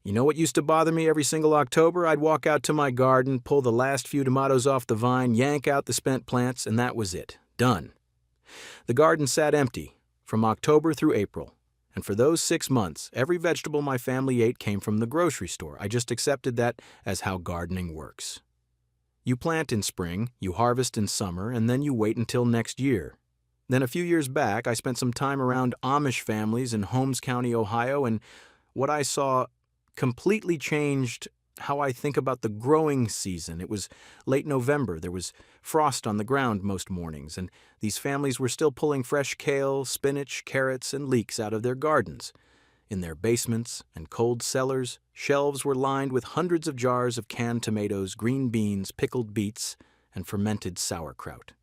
You know what used to bother me every single October? I'd walk out to my garden, pull the last few tomatoes off the vine, yank out the spent plants, and that was it. Done. The garden sat empty from October through April. And for those 6 months, every vegetable my family ate came from the grocery store. I just accepted that as how gardening works. You plant in spring, you harvest in summer, and then you wait until next year. Then a few years back, I spent some time around Amish families in Holmes County, Ohio, and what I saw completely changed how I think about the growing season. It was late November. There was frost on the ground most mornings, and these families were still pulling fresh kale, spinach, carrots, and leeks out of their gardens. In their basements and cold cellars, shelves were lined with hundreds of jars of canned tomatoes, green beans, pickled beets, and fermented sauerkraut.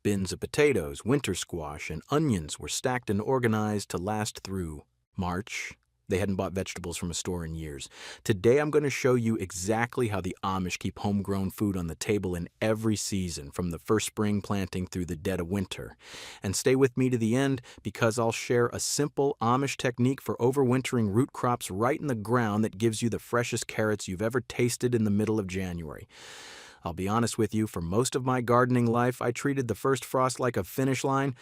Bins of potatoes, winter squash, and onions were stacked and organized to last through March. They hadn't bought vegetables from a store in years. Today I'm going to show you exactly how the Amish keep homegrown food on the table in every season, from the first spring planting through the dead of winter. And stay with me to the end, because I'll share a simple Amish technique for overwintering root crops right in the ground that gives you the freshest carrots you've ever tasted in the middle of January. I'll be honest with you, for most of my gardening life, I treated the first frost like a finish line.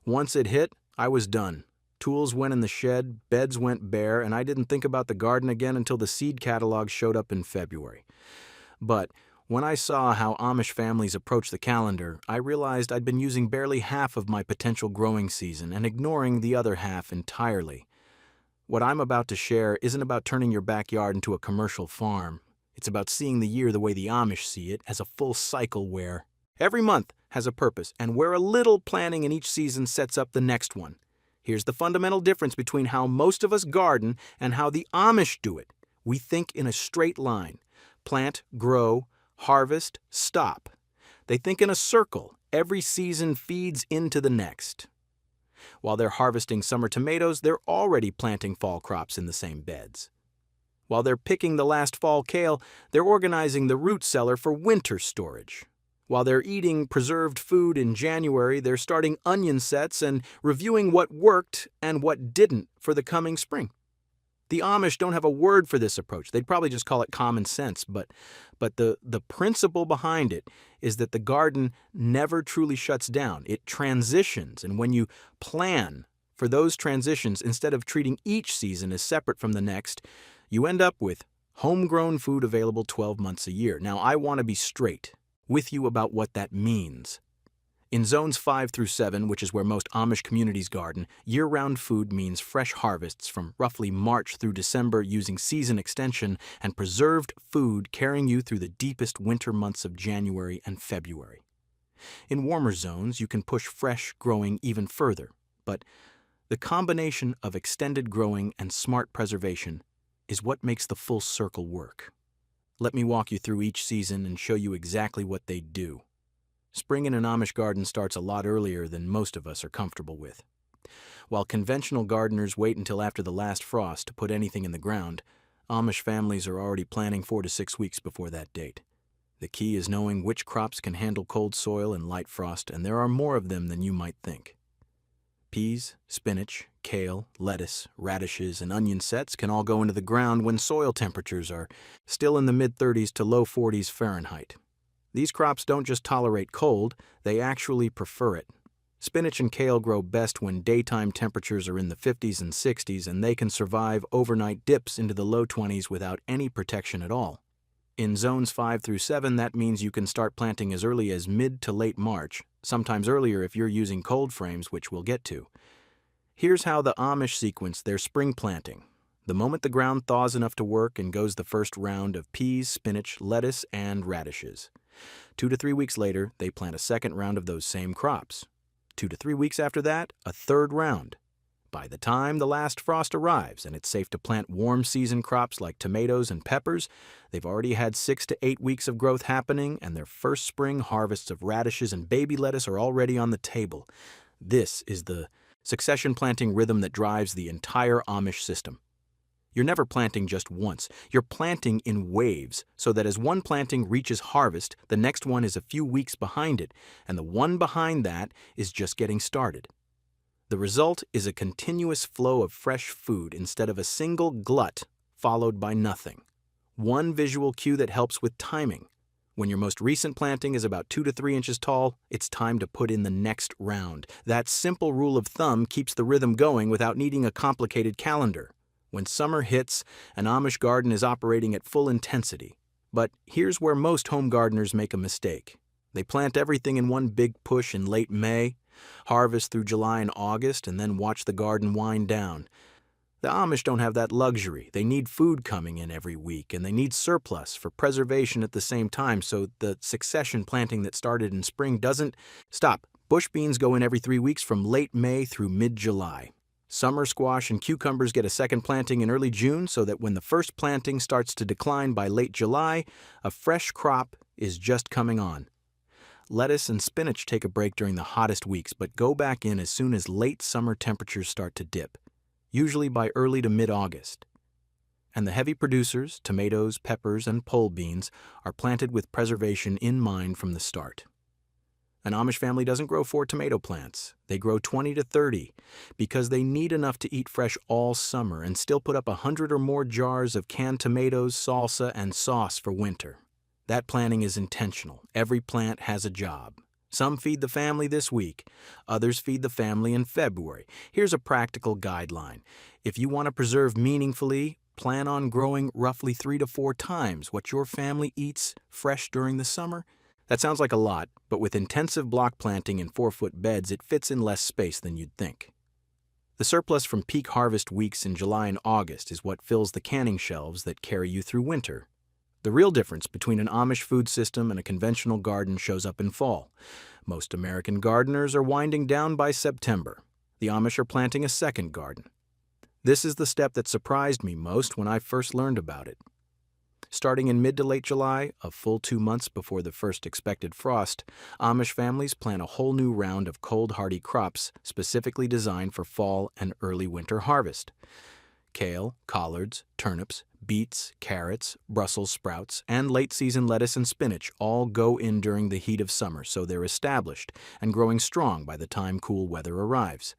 Once it hit, I was done. Tools went in the shed, beds went bare, and I didn't think about the garden again until the seed catalog showed up in February. But when I saw how Amish families approach the calendar, I realized I'd been using barely half of my potential growing season and ignoring the other half entirely. What I'm about to share isn't about turning your backyard into a commercial farm. It's about seeing the year the way the Amish see it, as a full cycle where every month has a purpose, and where a little planning in each season sets up the next one. Here's the fundamental difference between how most of us garden and how the Amish do it. We think in a straight line. Plant, grow, harvest, stop. They think in a circle. Every season feeds into the next. While they're harvesting summer tomatoes, they're already planting fall crops in the same beds. While they're picking the last fall kale, they're organizing the root cellar for winter storage. While they're eating preserved food in January, they're starting onion sets and reviewing what worked and what didn't for the coming spring. The Amish don't have a word for this approach. They'd probably just call it common sense, but the principle behind it is that the garden never truly shuts down. It transitions, and when you plan for those transitions, instead of treating each season as separate from the next, you end up with homegrown food available 12 months a year. Now, I want to be straight with you about what that means. In zones 5 through 7, which is where most Amish communities garden, year-round food means fresh harvests from roughly March through December using season extension, and preserved food carrying you through the deepest winter months of January and February. In warmer zones, you can push fresh growing even further, but the combination of extended growing and smart preservation is what makes the full circle work. Let me walk you through each season and show you exactly what they do. Spring in an Amish garden starts a lot earlier than most of us are comfortable with. While conventional gardeners wait until after the last frost to put anything in the ground, Amish families are already planning 4 to 6 weeks before that date. The key is knowing which crops can handle cold soil and light frost, and there are more of them than you might think. Peas, spinach, kale, lettuce, radishes, and onion sets can all go into the ground when soil temperatures are still in the mid-30s to low 40s Fahrenheit. These crops don't just tolerate cold, they actually prefer it. Spinach and kale grow best when daytime temperatures are in the 50s and 60s, and they can survive overnight dips into the low 20s without any protection at all. In zones 5 through 7, that means you can start planting as early as mid to late March, sometimes earlier if you're using cold frames, which we'll get to. Here's how the Amish sequence their spring planting. The moment the ground thaws enough to work, and goes the first round of peas, spinach, lettuce, and radishes. 2 to 3 weeks later, they plant a second round of those same crops. 2 to 3 weeks after that, a third round. By the time the last frost arrives and it's safe to plant warm season crops like tomatoes and peppers, they've already had 6 to 8 weeks of growth happening, and their first spring harvests of radishes and baby lettuce are already on the table. This is the succession planting rhythm that drives the entire Amish system. You're never planting just once. You're planting in waves, so that as one planting reaches harvest, the next one is a few weeks behind it, and the one behind that is just getting started. The result is a continuous flow of fresh food instead of a single glut followed by nothing. One visual cue that helps with timing. When your most recent planting is about 2 to 3 inches tall, it's time to put in the next round. That simple rule of thumb keeps the rhythm going without needing a complicated calendar. When summer hits, an Amish garden is operating at full intensity. But here's where most home gardeners make a mistake. They plant everything in one big push in late May, harvest through July and August, and then watch the garden wind down. The Amish don't have that luxury. They need food coming in every week, and they need surplus for preservation at the same time, so the succession planting that started in spring doesn't stop. Bush beans go in every 3 weeks from late May through mid-July. Summer squash and cucumbers get a second planting in early June, so that when the first planting starts to decline by late July, a fresh crop is just coming on. Lettuce and spinach take a break during the hottest weeks, but go back in as soon as late summer temperatures start to dip, usually by early to mid-August. And the heavy producers, tomatoes, peppers, and pole beans, are planted with preservation in mind from the start. An Amish family doesn't grow 4 tomato plants. They grow 20 to 30 because they need enough to eat fresh all summer and still put up 100 or more jars of canned tomatoes, salsa, and sauce for winter. That planting is intentional. Every plant has a job. Some feed the family this week. Others feed the family in February. Here's a practical guideline. If you want to preserve meaningfully, plan on growing roughly 3 to 4 times what your family eats fresh during the summer. That sounds like a lot, but with intensive block planting in 4-foot beds, it fits in less space than you'd think. The surplus from peak harvest weeks in July and August is what fills the canning shelves that carry you through winter. The real difference between an Amish food system and a conventional garden shows up in fall. Most American gardeners are winding down by September. The Amish are planting a second garden. This is the step that surprised me most when I first learned about it. Starting in mid to late July, a full 2 months before the first expected frost, Amish families plant a whole new round of cold-hardy crops specifically designed for fall and early winter harvest. Kale, collards, turnips, beets, carrots, Brussels sprouts, and late-season lettuce and spinach all go in during the heat of summer, so they're established and growing strong by the time cool weather arrives.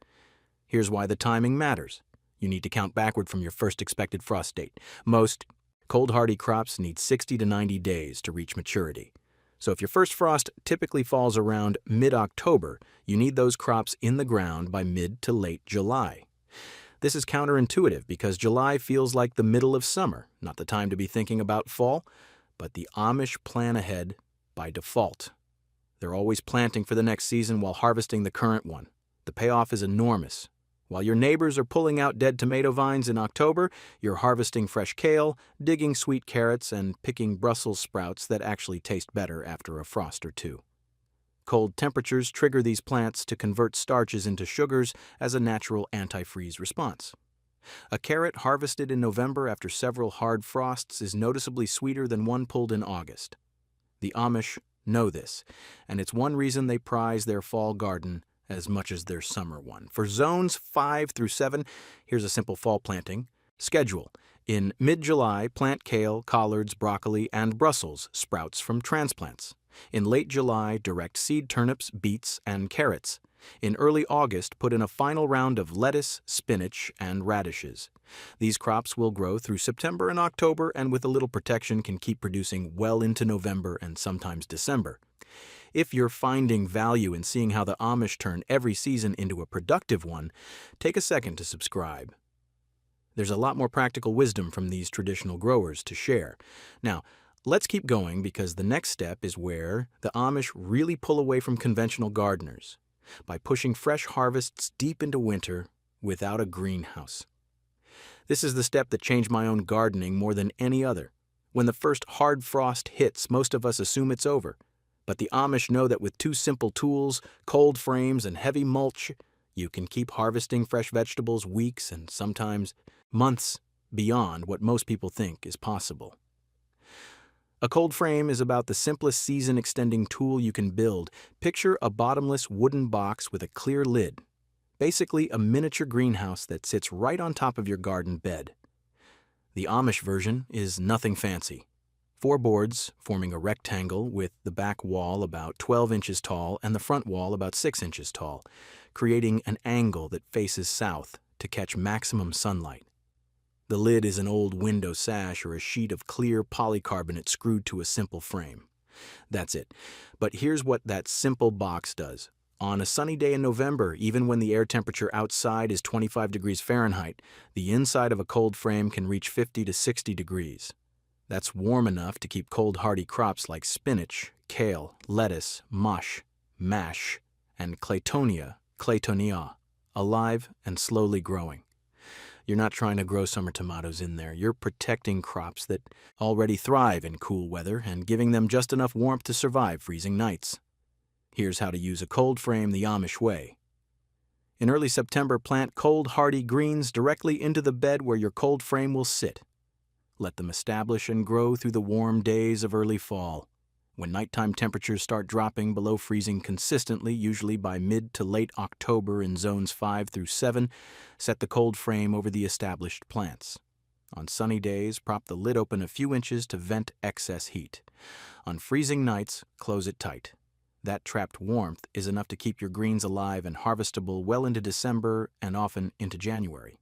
Here's why the timing matters. You need to count backward from your first expected frost date. Most cold-hardy crops need 60 to 90 days to reach maturity. So if your first frost typically falls around mid-October, you need those crops in the ground by mid to late July. This is counterintuitive because July feels like the middle of summer, not the time to be thinking about fall, but the Amish plan ahead by default. They're always planting for the next season while harvesting the current one. The payoff is enormous. While your neighbors are pulling out dead tomato vines in October, you're harvesting fresh kale, digging sweet carrots, and picking Brussels sprouts that actually taste better after a frost or two. Cold temperatures trigger these plants to convert starches into sugars as a natural antifreeze response. A carrot harvested in November after several hard frosts is noticeably sweeter than one pulled in August. The Amish know this, and it's one reason they prize their fall garden as much as their summer one. For zones 5 through 7, here's a simple fall planting schedule. In mid-July, plant kale, collards, broccoli, and Brussels sprouts from transplants. In late July, direct seed turnips, beets, and carrots. In early August, put in a final round of lettuce, spinach, and radishes. These crops will grow through September and October, and with a little protection can keep producing well into November and sometimes December. If you're finding value in seeing how the Amish turn every season into a productive one, take a second to subscribe. There's a lot more practical wisdom from these traditional growers to share. Now, let's keep going because the next step is where the Amish really pull away from conventional gardeners, by pushing fresh harvests deep into winter without a greenhouse. This is the step that changed my own gardening more than any other. When the first hard frost hits, most of us assume it's over. But the Amish know that with 2 simple tools, cold frames, and heavy mulch, you can keep harvesting fresh vegetables weeks and sometimes months beyond what most people think is possible. A cold frame is about the simplest season-extending tool you can build. Picture a bottomless wooden box with a clear lid. Basically a miniature greenhouse that sits right on top of your garden bed. The Amish version is nothing fancy. 4 boards forming a rectangle with the back wall about 12 inches tall and the front wall about 6 inches tall, creating an angle that faces south to catch maximum sunlight. The lid is an old window sash or a sheet of clear polycarbonate screwed to a simple frame. That's it. But here's what that simple box does. On a sunny day in November, even when the air temperature outside is 25 degrees Fahrenheit, the inside of a cold frame can reach 50 to 60 degrees. That's warm enough to keep cold hardy crops like spinach, kale, lettuce, mash, and Claytonia alive and slowly growing. You're not trying to grow summer tomatoes in there. You're protecting crops that already thrive in cool weather and giving them just enough warmth to survive freezing nights. Here's how to use a cold frame the Amish way. In early September, plant cold hardy greens directly into the bed where your cold frame will sit. Let them establish and grow through the warm days of early fall. When nighttime temperatures start dropping below freezing consistently, usually by mid to late October in zones 5 through 7, set the cold frame over the established plants. On sunny days, prop the lid open a few inches to vent excess heat. On freezing nights, close it tight. That trapped warmth is enough to keep your greens alive and harvestable well into December and often into January.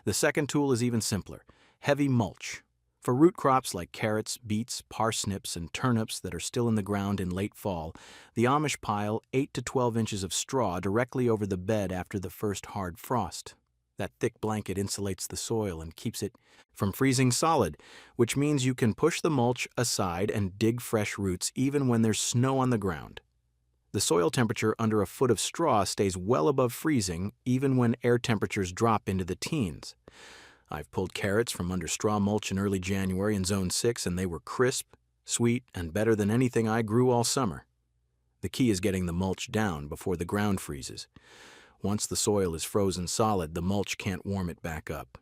The second tool is even simpler: heavy mulch. For root crops like carrots, beets, parsnips, and turnips that are still in the ground in late fall, the Amish pile 8 to 12 inches of straw directly over the bed after the first hard frost. That thick blanket insulates the soil and keeps it from freezing solid, which means you can push the mulch aside and dig fresh roots even when there's snow on the ground. The soil temperature under a foot of straw stays well above freezing even when air temperatures drop into the teens. I've pulled carrots from under straw mulch in early January in Zone 6, and they were crisp, sweet, and better than anything I grew all summer. The key is getting the mulch down before the ground freezes. Once the soil is frozen solid, the mulch can't warm it back up.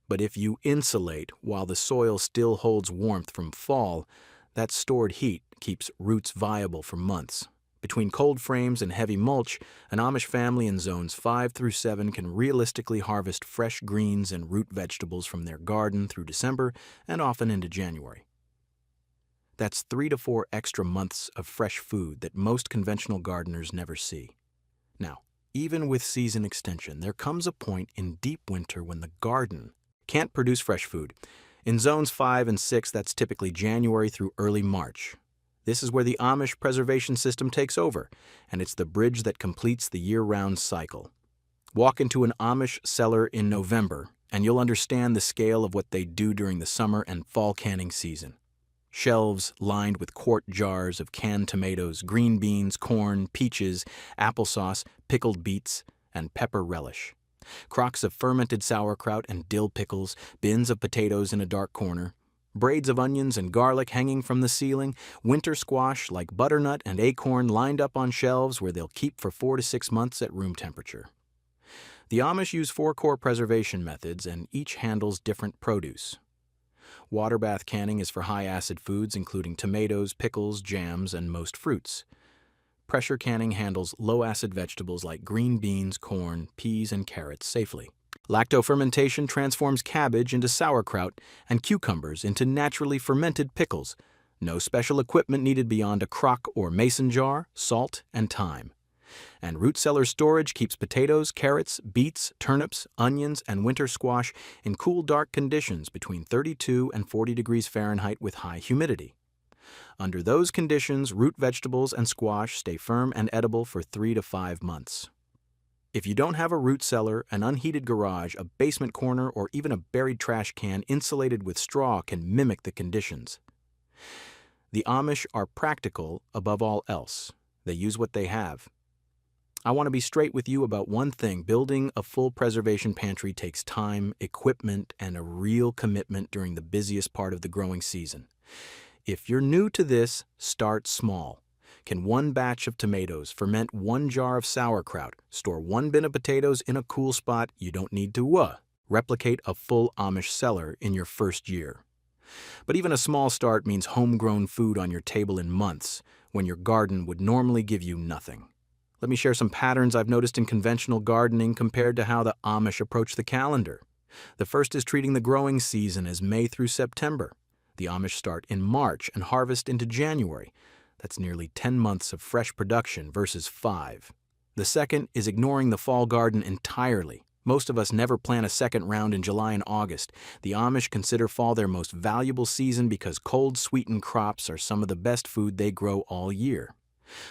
But if you insulate while the soil still holds warmth from fall, that stored heat keeps roots viable for months. Between cold frames and heavy mulch, an Amish family in zones 5 through 7 can realistically harvest fresh greens and root vegetables from their garden through December and often into January. That's 3 to 4 extra months of fresh food that most conventional gardeners never see. Now, even with season extension, there comes a point in deep winter when the garden can't produce fresh food. In zones 5 and 6, that's typically January through early March. This is where the Amish preservation system takes over, and it's the bridge that completes the year-round cycle. Walk into an Amish cellar in November, and you'll understand the scale of what they do during the summer and fall canning season. Shelves lined with quart jars of canned tomatoes, green beans, corn, peaches, applesauce, pickled beets, and pepper relish. Crocks of fermented sauerkraut and dill pickles, bins of potatoes in a dark corner, braids of onions and garlic hanging from the ceiling, winter squash like butternut and acorn lined up on shelves where they'll keep for 4 to 6 months at room temperature. The Amish use 4 core preservation methods, and each handles different produce. Water bath canning is for high-acid foods, including tomatoes, pickles, jams, and most fruits. Pressure canning handles low-acid vegetables like green beans, corn, peas, and carrots safely. Lactofermentation transforms cabbage into sauerkraut and cucumbers into naturally fermented pickles. No special equipment needed beyond a crock or mason jar, salt, and thyme. And root cellar storage keeps potatoes, carrots, beets, turnips, onions, and winter squash in cool, dark conditions between 32 and 40 degrees Fahrenheit with high humidity. Under those conditions, root vegetables and squash stay firm and edible for 3 to 5 months. If you don't have a root cellar, an unheated garage, a basement corner, or even a buried trash can insulated with straw can mimic the conditions. The Amish are practical above all else. They use what they have. I want to be straight with you about one thing. Building a full preservation pantry takes time, equipment, and a real commitment during the busiest part of the growing season. If you're new to this, start small. Can 1 batch of tomatoes ferment 1 jar of sauerkraut, store 1 bin of potatoes in a cool spot? You don't need to replicate a full Amish cellar in your first year. But even a small start means homegrown food on your table in months, when your garden would normally give you nothing. Let me share some patterns I've noticed in conventional gardening compared to how the Amish approach the calendar. The first is treating the growing season as May through September. The Amish start in March and harvest into January. That's nearly 10 months of fresh production versus 5. The second is ignoring the fall garden entirely. Most of us never plant a second round in July and August. The Amish consider fall their most valuable season because cold, sweetened crops are some of the best food they grow all year.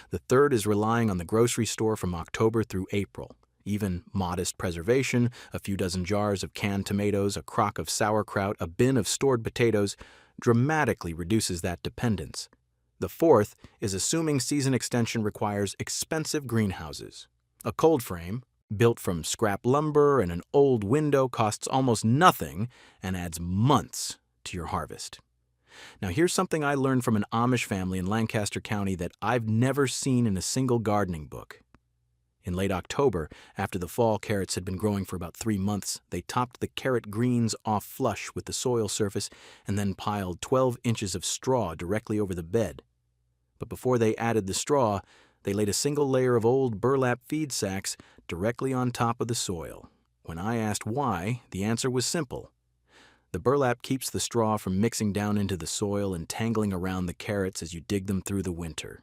The third is relying on the grocery store from October through April. Even modest preservation, a few dozen jars of canned tomatoes, a crock of sauerkraut, a bin of stored potatoes, dramatically reduces that dependence. The fourth is assuming season extension requires expensive greenhouses. A cold frame, built from scrap lumber and an old window, costs almost nothing and adds months to your harvest. Now here's something I learned from an Amish family in Lancaster County that I've never seen in a single gardening book. In late October, after the fall carrots had been growing for about 3 months, they topped the carrot greens off flush with the soil surface and then piled 12 inches of straw directly over the bed. But before they added the straw, they laid a single layer of old burlap feed sacks directly on top of the soil. When I asked why, the answer was simple. The burlap keeps the straw from mixing down into the soil and tangling around the carrots as you dig them through the winter.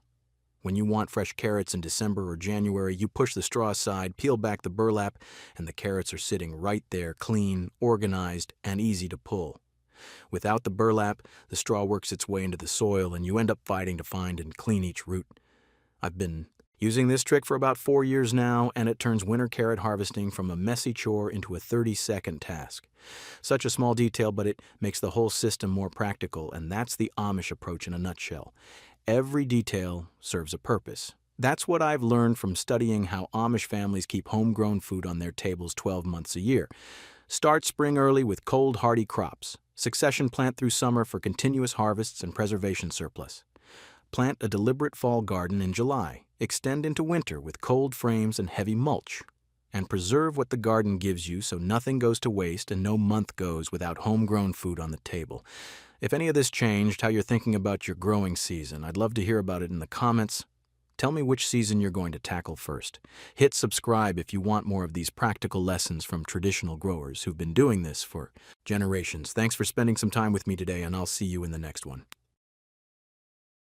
When you want fresh carrots in December or January, you push the straw aside, peel back the burlap, and the carrots are sitting right there, clean, organized, and easy to pull. Without the burlap, the straw works its way into the soil, and you end up fighting to find and clean each root. I've been using this trick for about 4 years now, and it turns winter carrot harvesting from a messy chore into a 30-second task. Such a small detail, but it makes the whole system more practical, and that's the Amish approach in a nutshell. Every detail serves a purpose. That's what I've learned from studying how Amish families keep homegrown food on their tables 12 months a year. Start spring early with cold, hardy crops. Succession plant through summer for continuous harvests and preservation surplus. Plant a deliberate fall garden in July. Extend into winter with cold frames and heavy mulch. And preserve what the garden gives you so nothing goes to waste and no month goes without homegrown food on the table. If any of this changed how you're thinking about your growing season, I'd love to hear about it in the comments. Tell me which season you're going to tackle first. Hit subscribe if you want more of these practical lessons from traditional growers who've been doing this for generations. Thanks for spending some time with me today, and I'll see you in the next one.